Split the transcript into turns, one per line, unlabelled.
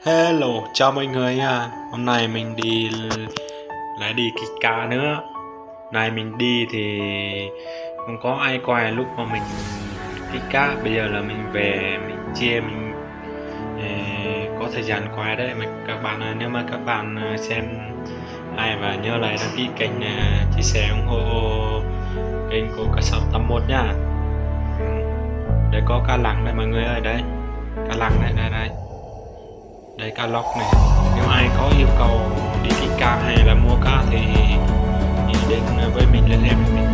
Hello, chào mọi người nha. Hôm nay mình lại đi kịch ca nữa. Này mình đi thì không có ai quay lúc mà mình kịch ca. Bây giờ là mình về mình chia mình có thời gian quay đấy mà các bạn nếu mà các bạn xem hay và nhớ lại đăng ký kênh, chia sẻ ủng hộ kênh của K681 nha. Đây có cá lăng đây mọi người ơi, đấy cá lăng đây. Đây cá lóc này, nếu ai có yêu cầu đi kích cá hay là mua cá thì đến với mình, liên hệ với mình.